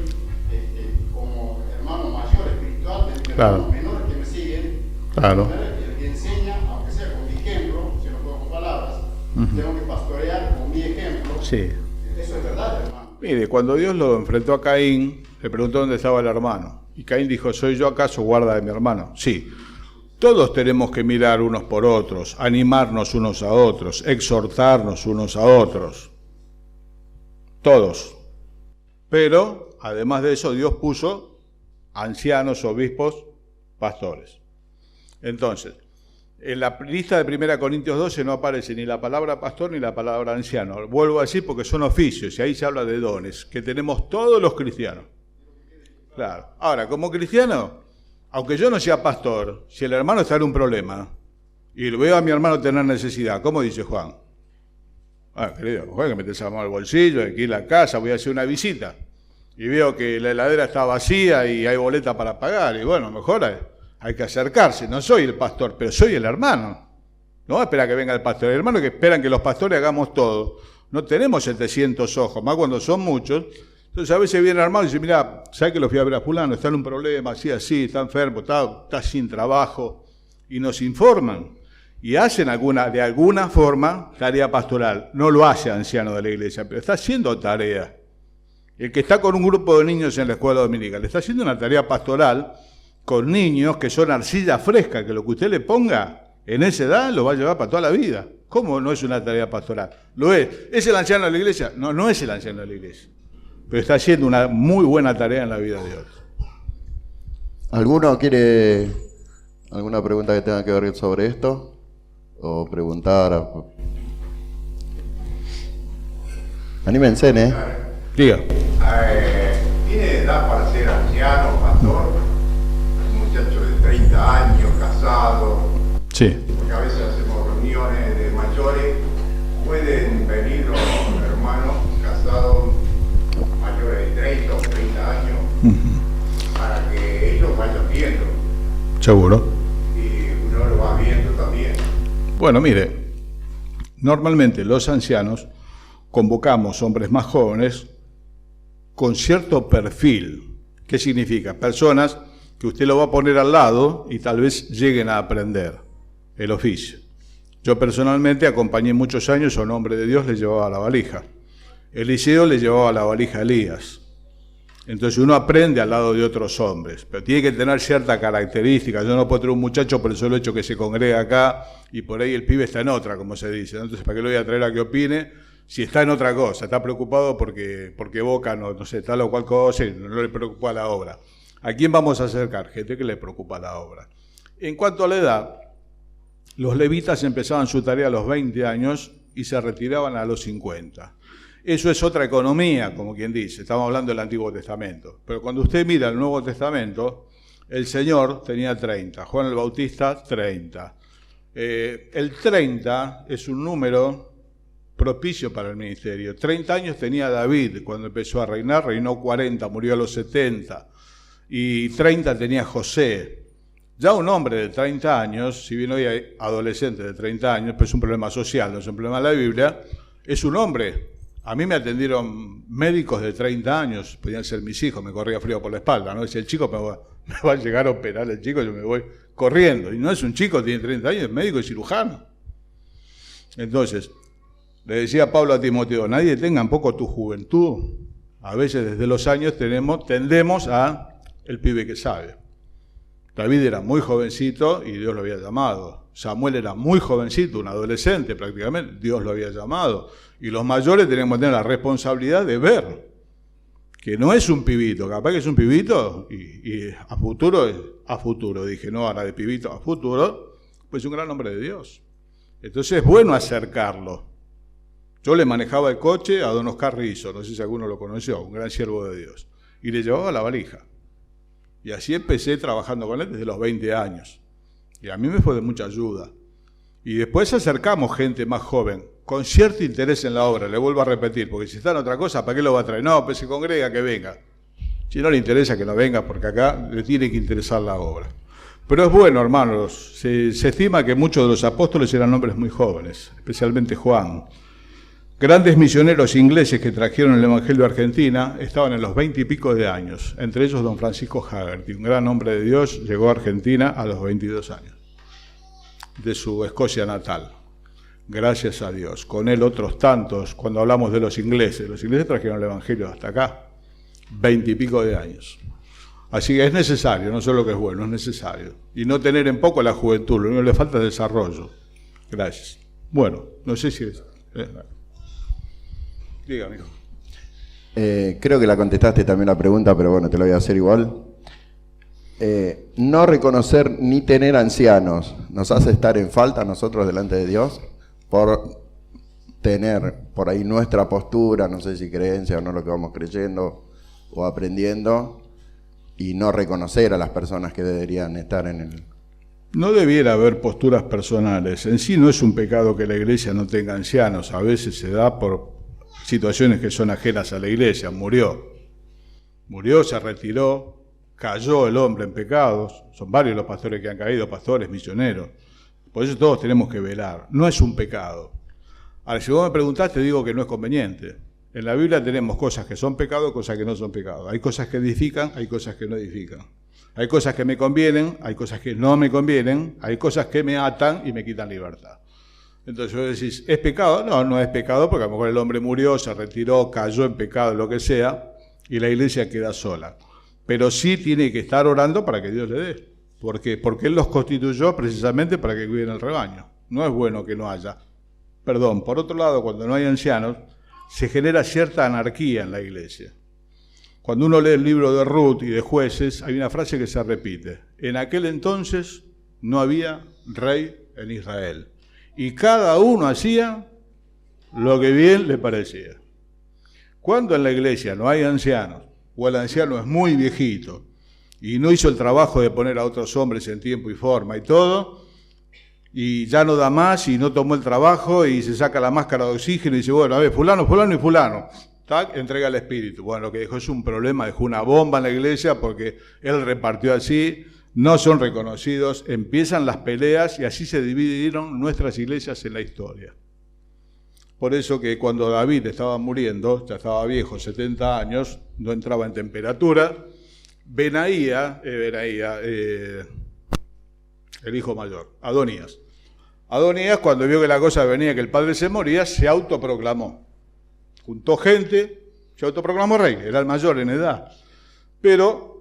como hermano mayor espiritual de Claro. hermanos menores que me siguen. Claro. El que enseña, aunque sea con mi ejemplo, si no puedo con palabras, tengo que pastorear con mi ejemplo. Sí. Eso es verdad, hermano. Mire, cuando Dios lo enfrentó a Caín, le preguntó dónde estaba el hermano. Y Caín dijo, ¿soy yo acaso guarda de mi hermano? Sí. Todos tenemos que mirar unos por otros, animarnos unos a otros, exhortarnos unos a otros. Todos. Pero, además de eso, Dios puso ancianos, obispos, pastores. Entonces, en la lista de 1 Corintios 12 no aparece ni la palabra pastor ni la palabra anciano. Vuelvo a decir porque son oficios y ahí se habla de dones que tenemos todos los cristianos. Claro. Ahora, como cristiano, aunque yo no sea pastor, si el hermano está en un problema y veo a mi hermano tener necesidad, ¿cómo dice Juan? Querido, Juan, que metes la mano al bolsillo, aquí en la casa, voy a hacer una visita y veo que la heladera está vacía y hay boleta para pagar y bueno, mejor hay que acercarse. No soy el pastor, pero soy el hermano. No espera que venga el pastor. El hermano que esperan que los pastores hagamos todo. No tenemos 700 ojos, más cuando son muchos. Entonces a veces viene el hermano y dice, mira, ¿sabes que lo fui a ver a fulano? Está en un problema, así, está enfermo, está sin trabajo. Y nos informan. Y hacen de alguna forma tarea pastoral. No lo hace anciano de la iglesia, pero está haciendo tarea. El que está con un grupo de niños en la escuela dominical, está haciendo una tarea pastoral con niños que son arcilla fresca, que lo que usted le ponga en esa edad lo va a llevar para toda la vida. ¿Cómo no es una tarea pastoral? Lo es. ¿Es el anciano de la iglesia? No, no es el anciano de la iglesia. Pero está haciendo una muy buena tarea en la vida de Dios. ¿Alguno quiere alguna pregunta que tenga que ver sobre esto? O preguntar. Anímense, ¿eh? Diga. ¿Tiene edad para ser anciano, pastor? Un muchacho de 30 años, casado. Sí. Porque a veces hacemos reuniones de mayores. Pueden venir los hermanos casados mayores de 30 o 30 años para que ellos vayan viendo. Seguro. Y uno lo va viendo también. Bueno, mire, normalmente los ancianos convocamos hombres más jóvenes con cierto perfil. ¿Qué significa? Personas que usted lo va a poner al lado y tal vez lleguen a aprender el oficio. Yo personalmente acompañé muchos años a un hombre de Dios, le llevaba la valija. Eliseo le llevaba la valija a Elías. Entonces uno aprende al lado de otros hombres, pero tiene que tener cierta característica. Yo no puedo tener un muchacho por el solo hecho que se congrega acá y por ahí el pibe está en otra, como se dice. Entonces, ¿para qué lo voy a traer a que opine? Si está en otra cosa, está preocupado porque Boca no sé, tal o cual cosa y no le preocupa la obra. ¿A quién vamos a acercar? Gente que le preocupa la obra. En cuanto a la edad, los levitas empezaban su tarea a los 20 años y se retiraban a los 50. Eso es otra economía, como quien dice. Estamos hablando del Antiguo Testamento. Pero cuando usted mira el Nuevo Testamento, el Señor tenía 30, Juan el Bautista 30. El 30 es un número propicio para el ministerio. 30 años tenía David cuando empezó a reinar, reinó 40, murió a los 70. Y 30 tenía José. Ya un hombre de 30 años, si bien hoy hay adolescentes de 30 años, pero es un problema social, no es un problema de la Biblia, es un hombre. A mí me atendieron médicos de 30 años, podían ser mis hijos, me corría frío por la espalda, ¿no? Decía, el chico me va a llegar a operar, el chico, yo me voy corriendo. Y no es un chico, tiene 30 años, es médico y cirujano. Entonces, le decía Pablo a Timoteo, nadie tenga un poco tu juventud. A veces desde los años tendemos a el pibe que sabe. David era muy jovencito y Dios lo había llamado. Samuel era muy jovencito, un adolescente prácticamente, Dios lo había llamado. Y los mayores tenemos que tener la responsabilidad de ver que no es un pibito, capaz que es un pibito y a futuro, dije, no ahora de pibito, a futuro, pues es un gran hombre de Dios. Entonces es bueno acercarlo. Yo le manejaba el coche a don Oscar Rizzo, no sé si alguno lo conoció, un gran siervo de Dios, y le llevaba la valija. Y así empecé trabajando con él desde los 20 años. Y a mí me fue de mucha ayuda. Y después acercamos gente más joven, con cierto interés en la obra, le vuelvo a repetir, porque si está en otra cosa, ¿para qué lo va a traer? No, pues se congrega, que venga. Si no le interesa, que no venga, porque acá le tiene que interesar la obra. Pero es bueno, hermanos, se estima que muchos de los apóstoles eran hombres muy jóvenes, especialmente Juan. Grandes misioneros ingleses que trajeron el Evangelio a Argentina estaban en los 20 y pico de años, entre ellos don Francisco Haggerty, un gran hombre de Dios, llegó a Argentina a los 22 años, de su Escocia natal. Gracias a Dios. Con él otros tantos, cuando hablamos de los ingleses trajeron el Evangelio hasta acá, 20 y pico de años. Así que es necesario, no solo que es bueno, es necesario. Y no tener en poco la juventud, lo único que le falta es desarrollo. Gracias. Bueno, no sé si es... Dígame, hijo. Creo que la contestaste también la pregunta, pero bueno, te lo voy a hacer igual. No reconocer ni tener ancianos nos hace estar en falta nosotros delante de Dios por tener por ahí nuestra postura, no sé si creencia o no lo que vamos creyendo o aprendiendo, y no reconocer a las personas que deberían estar en el... No debiera haber posturas personales. En sí no es un pecado que la iglesia no tenga ancianos. A veces se da por situaciones que son ajenas a la iglesia. Murió, se retiró, cayó el hombre en pecados. Son varios los pastores que han caído, pastores, misioneros. Por eso todos tenemos que velar. No es un pecado. Ahora, si vos me preguntás, te digo que no es conveniente. En la Biblia tenemos cosas que son pecado, cosas que no son pecado. Hay cosas que edifican, hay cosas que no edifican. Hay cosas que me convienen, hay cosas que no me convienen, hay cosas que me atan y me quitan libertad. Entonces vos decís, ¿es pecado? No, no es pecado, porque a lo mejor el hombre murió, se retiró, cayó en pecado, lo que sea, y la iglesia queda sola. Pero sí tiene que estar orando para que Dios le dé. ¿Por qué? Porque Él los constituyó precisamente para que cuiden el rebaño. No es bueno que no haya. Perdón, por otro lado, cuando no hay ancianos, se genera cierta anarquía en la iglesia. Cuando uno lee el libro de Ruth y de Jueces, hay una frase que se repite. En aquel entonces no había rey en Israel. Y cada uno hacía lo que bien le parecía. Cuando en la iglesia no hay ancianos, o el anciano es muy viejito, y no hizo el trabajo de poner a otros hombres en tiempo y forma y todo, y ya no da más y no tomó el trabajo y se saca la máscara de oxígeno y dice, bueno, a ver, fulano y fulano, ¿tac? Entrega el espíritu. Bueno, lo que dejó es un problema, dejó una bomba en la iglesia porque él repartió así, no son reconocidos, empiezan las peleas y así se dividieron nuestras iglesias en la historia. Por eso que cuando David estaba muriendo, ya estaba viejo, 70 años, no entraba en temperatura, Benaía, el hijo mayor, Adonías, cuando vio que la cosa venía, que el padre se moría, se autoproclamó. Juntó gente, se autoproclamó rey, era el mayor en edad. Pero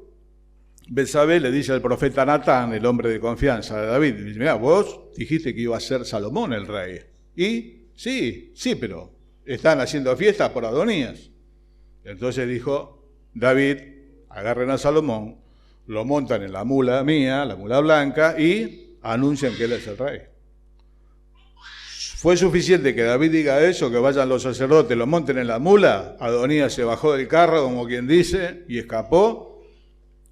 Betsabé le dice al profeta Natán, el hombre de confianza de David, dice, mira, vos dijiste que iba a ser Salomón el rey. Y sí, pero están haciendo fiesta por Adonías. Entonces dijo David, agarren a Salomón, lo montan en la mula mía, la mula blanca, y anuncian que él es el rey. Fue suficiente que David diga eso, que vayan los sacerdotes, lo monten en la mula, Adonías se bajó del carro, como quien dice, y escapó,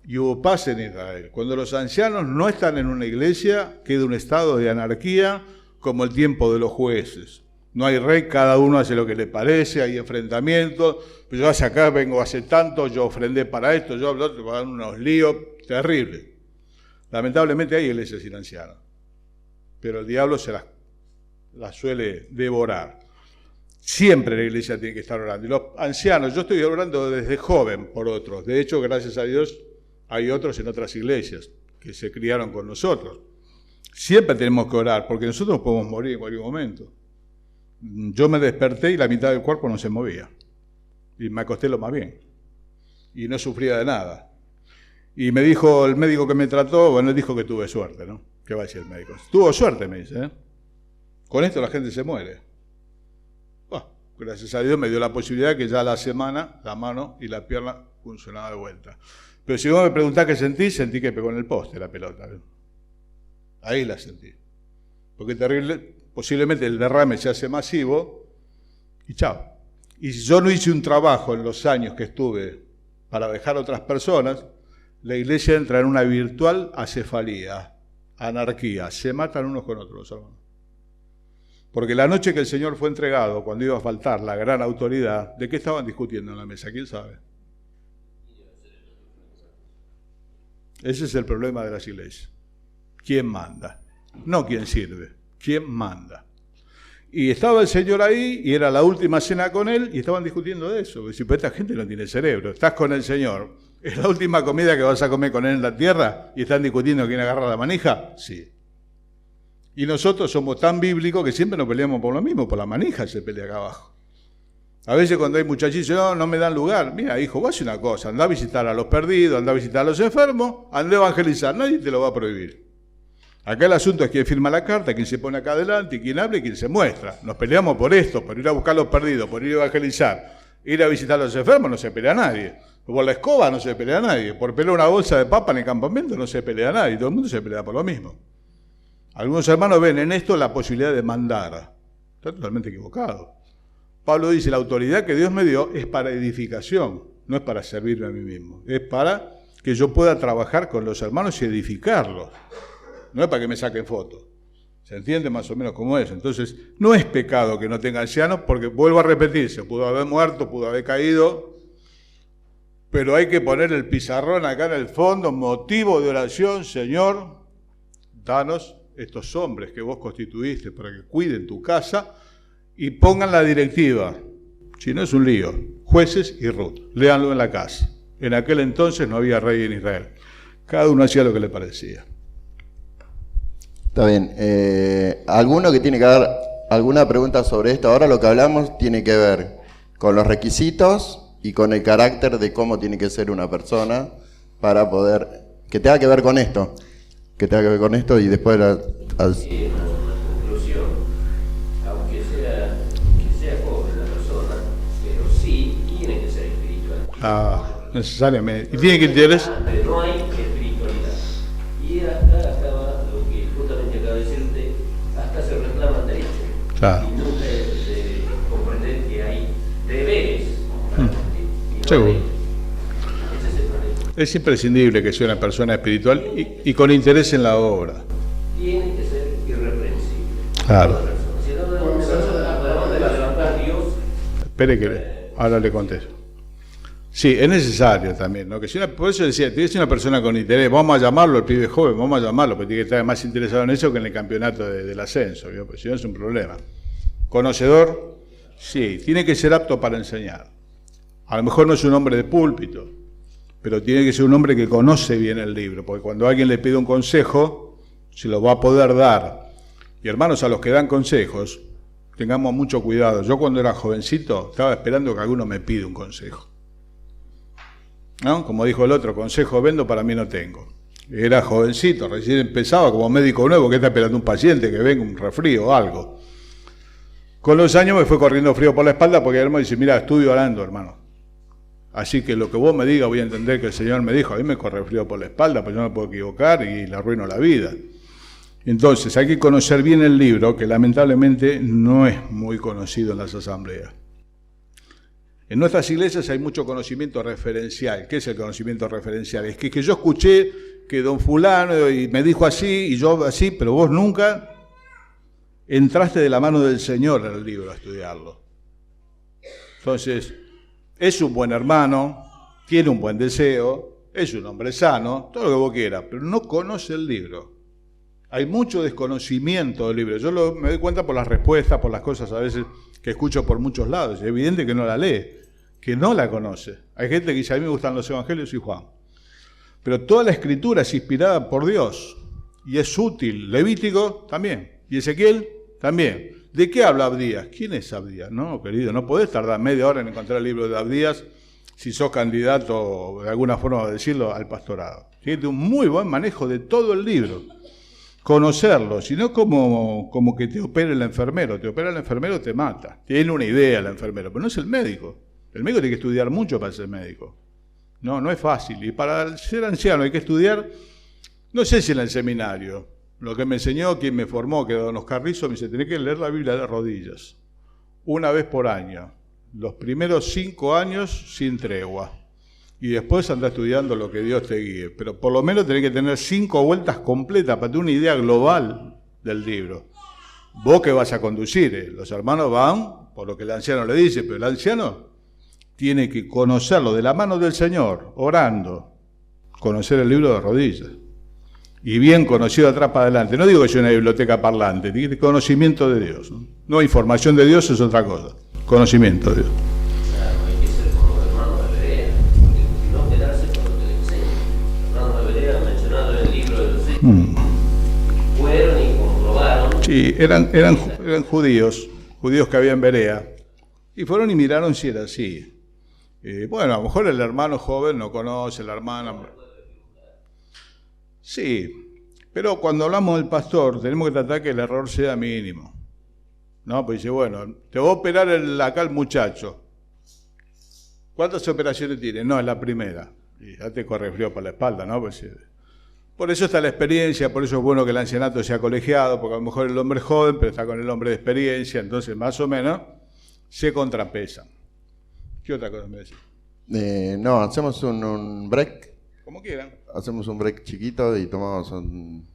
y hubo paz en Israel. Cuando los ancianos no están en una iglesia, queda un estado de anarquía, como el tiempo de los jueces. No hay rey, cada uno hace lo que le parece, hay enfrentamientos, pues yo hace acá, vengo hace tanto, yo ofrendé para esto, yo hablo, te van a dar unos líos terribles. Lamentablemente hay iglesias sin ancianos, pero el diablo se las suele devorar. Siempre la iglesia tiene que estar orando. Y los ancianos, yo estoy orando desde joven por otros. De hecho, gracias a Dios, hay otros en otras iglesias que se criaron con nosotros. Siempre tenemos que orar, porque nosotros podemos morir en cualquier momento. Yo me desperté y la mitad del cuerpo no se movía. Y me acosté lo más bien. Y no sufría de nada. Y me dijo el médico que me trató, bueno, él dijo que tuve suerte, ¿no? ¿Qué va a decir el médico? Tuvo suerte, me dice, ¿eh? Con esto la gente se muere. Bueno, gracias a Dios me dio la posibilidad que ya a la semana la mano y la pierna funcionaban de vuelta. Pero si vos me preguntás qué sentí que pegó en el poste la pelota, ¿no? Ahí la sentí. Porque es terrible, posiblemente el derrame se hace masivo y chao. Y si yo no hice un trabajo en los años que estuve para dejar a otras personas, la iglesia entra en una virtual acefalía, anarquía, se matan unos con otros, hermanos. Porque la noche que el Señor fue entregado, cuando iba a faltar la gran autoridad, ¿de qué estaban discutiendo en la mesa? ¿Quién sabe? Ese es el problema de las iglesias. ¿Quién manda? No quién sirve, ¿quién manda? Y estaba el Señor ahí, y era la última cena con Él, y estaban discutiendo de eso. Porque si pues esta gente no tiene cerebro, estás con el Señor, ¿es la última comida que vas a comer con Él en la tierra? ¿Y están discutiendo quién agarra la manija? Sí. Y nosotros somos tan bíblicos que siempre nos peleamos por lo mismo, por la manija se pelea acá abajo. A veces cuando hay muchachitos, no me dan lugar. Mira, hijo, vos haces una cosa, anda a visitar a los perdidos, anda a visitar a los enfermos, anda a evangelizar, nadie te lo va a prohibir. Acá el asunto es quién firma la carta, quién se pone acá adelante, quién habla y quién se muestra. Nos peleamos por esto, por ir a buscar a los perdidos, por ir a evangelizar, ir a visitar a los enfermos, no se pelea nadie. Por la escoba no se pelea nadie, por pelear una bolsa de papa en el campamento no se pelea nadie, todo el mundo se pelea por lo mismo. Algunos hermanos ven en esto la posibilidad de mandar. Está totalmente equivocado. Pablo dice, la autoridad que Dios me dio es para edificación, no es para servirme a mí mismo. Es para que yo pueda trabajar con los hermanos y edificarlos. No es para que me saquen fotos. ¿Se entiende más o menos cómo es? Entonces, no es pecado que no tenga ancianos, porque vuelvo a repetir, se pudo haber muerto, pudo haber caído, pero hay que poner el pizarrón acá en el fondo, motivo de oración, Señor, danos estos hombres que vos constituiste para que cuiden tu casa y pongan la directiva. Si no es un lío, jueces y Ruth, léanlo en la casa. En aquel entonces no había rey en Israel. Cada uno hacía lo que le parecía. Está bien. ¿Alguno que tiene que dar alguna pregunta sobre esto? Ahora lo que hablamos tiene que ver con los requisitos y con el carácter de cómo tiene que ser una persona para poder... que tenga que ver con esto. Que tenga que ver con esto y después... Una conclusión, aunque sea joven la persona, pero sí tiene que ser espiritual. Necesariamente. Y tiene que interés... Pero no hay espiritualidad. Y acá acaba lo que justamente acaba de decirte, hasta se reclaman derechos. Claro. Y nunca es de comprender que hay deberes para cumplir. Y no Seguro. hay. Ese es el problema. Es imprescindible que sea una persona espiritual y con interés en la obra. Tiene que ser irreprensible. Claro. Si no, ¿de dónde va a levantar Dios? Espere que ahora le contesto. Sí, es necesario también, ¿no? Que si por eso decía, tiene que ser una persona con interés, vamos a llamarlo, el pibe joven, vamos a llamarlo, porque tiene que estar más interesado en eso que en el campeonato del ascenso, ¿vio? Porque si no es un problema. Conocedor, sí, tiene que ser apto para enseñar. A lo mejor no es un hombre de púlpito, pero tiene que ser un hombre que conoce bien el libro, porque cuando alguien le pide un consejo, se lo va a poder dar. Y hermanos, a los que dan consejos, tengamos mucho cuidado. Yo cuando era jovencito estaba esperando que alguno me pida un consejo. ¿No? Como dijo el otro, consejo vendo, para mí no tengo. Era jovencito, recién empezaba como médico nuevo, que está esperando un paciente, que venga un resfrío o algo. Con los años me fue corriendo frío por la espalda porque el hermano dice, mira, estudio orando, hermano. Así que lo que vos me digas voy a entender que el Señor me dijo, a mí me corre frío por la espalda, pues yo no me puedo equivocar y le arruino la vida. Entonces hay que conocer bien el libro, que lamentablemente no es muy conocido en las asambleas. En nuestras iglesias hay mucho conocimiento referencial. ¿Qué es el conocimiento referencial? Es que yo escuché que don fulano y me dijo así y yo así, pero vos nunca entraste de la mano del Señor en el libro a estudiarlo. Entonces, es un buen hermano, tiene un buen deseo, es un hombre sano, todo lo que vos quieras, pero no conoce el libro. Hay mucho desconocimiento del libro. Yo me doy cuenta por las respuestas, por las cosas a veces que escucho por muchos lados. Es evidente que no la lee, que no la conoce. Hay gente que dice, a mí me gustan los evangelios y Juan. Pero toda la escritura es inspirada por Dios y es útil. Levítico también. Y Ezequiel también. ¿De qué habla Abdías? ¿Quién es Abdías? No, querido, no podés tardar media hora en encontrar el libro de Abdías si sos candidato, de alguna forma de decirlo, al pastorado. Tiene un muy buen manejo de todo el libro. Conocerlo, si no como que te opere el enfermero. Te opera el enfermero, te mata. Tiene una idea el enfermero, pero no es el médico. El médico tiene que estudiar mucho para ser médico. No es fácil. Y para ser anciano hay que estudiar, no sé si en el seminario. Lo que me enseñó quien me formó, que don Oscar Rizzo, me dice, tenés que leer la Biblia de rodillas. Una vez por año. Los primeros 5 años sin tregua. Y después anda estudiando lo que Dios te guíe. Pero por lo menos tenés que tener 5 vueltas completas para tener una idea global del libro. Vos que vas a conducir, los hermanos van por lo que el anciano le dice, pero el anciano tiene que conocerlo de la mano del Señor, orando, conocer el libro de rodillas. Y bien conocido atrás para adelante. No digo que sea una biblioteca parlante, tiene conocimiento de Dios. No, información de Dios es otra cosa. Conocimiento de Dios. Claro, hay que ser como hermanos de Berea, porque si no quedarse con lo que le enseñan. Los hermanos de Berea, mencionado en el libro de los Hechos, fueron y comprobaron. Sí, eran judíos que había en Berea, y fueron y miraron si era así. Bueno, a lo mejor el hermano joven no conoce, la hermana. Sí, pero cuando hablamos del pastor, tenemos que tratar que el error sea mínimo. No, pues dice, bueno, te voy a operar acá el muchacho. ¿Cuántas operaciones tiene? No, es la primera. Y ya te corre frío por la espalda, ¿no? Pues, por eso está la experiencia, por eso es bueno que el ancianato sea colegiado, porque a lo mejor el hombre es joven, pero está con el hombre de experiencia, entonces más o menos se contrapesan. ¿Qué otra cosa me decís? No, hacemos un break. Como quieran. Hacemos un break chiquito y tomamos un